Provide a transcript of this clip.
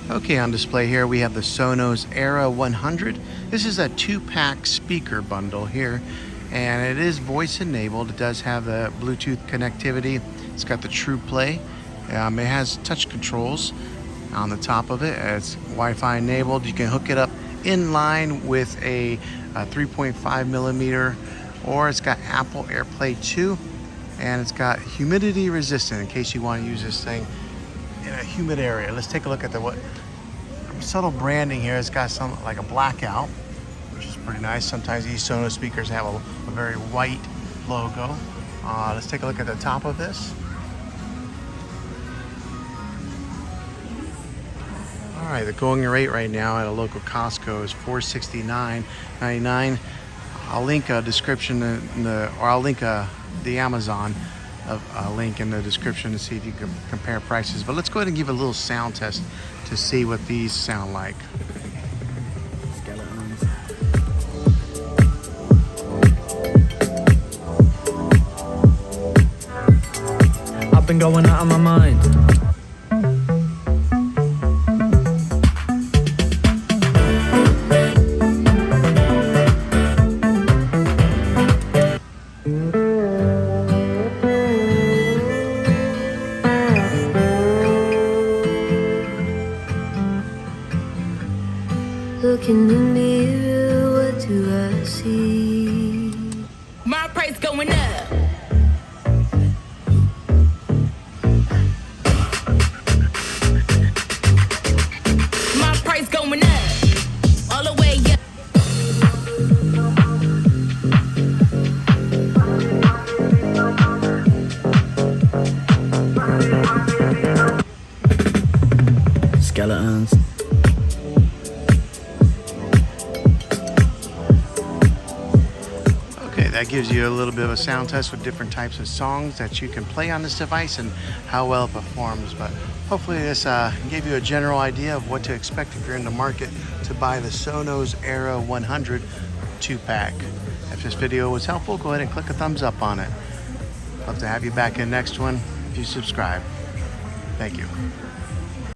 Okay, on display here we have the Sonos Era 100. This is a 2-pack speaker bundle here, and it is voice enabled. It does have the Bluetooth connectivity. It's got the True Play. It has touch controls on the top of it. It's Wi-Fi enabled. You can hook it up in line with a 3.5 millimeter, or it's got Apple AirPlay 2, and it's got humidity resistant in case you want to use this thing in a humid area. Let's take a look at the subtle branding here. It's got some like a blackout, which is pretty nice. Sometimes these Sonos speakers have a very white logo. Let's take a look at the top of this. All right, the going rate right now at a local Costco is $469.99. I'll link a description I'll link the Amazon link in the description to see if you can compare prices. But let's go ahead and give a little sound test to see what these sound like. I've been going out of my mind. Look in the mirror, what do I see? My price going up. My price going up. All the way up. Skeletons. That gives you a little bit of a sound test with different types of songs that you can play on this device and how well it performs. But hopefully this gave you a general idea of what to expect if you're in the market to buy the Sonos Era 100 2-pack. If this video was helpful, go ahead and click a thumbs up on it. Love to have you back in the next one if you subscribe. Thank you.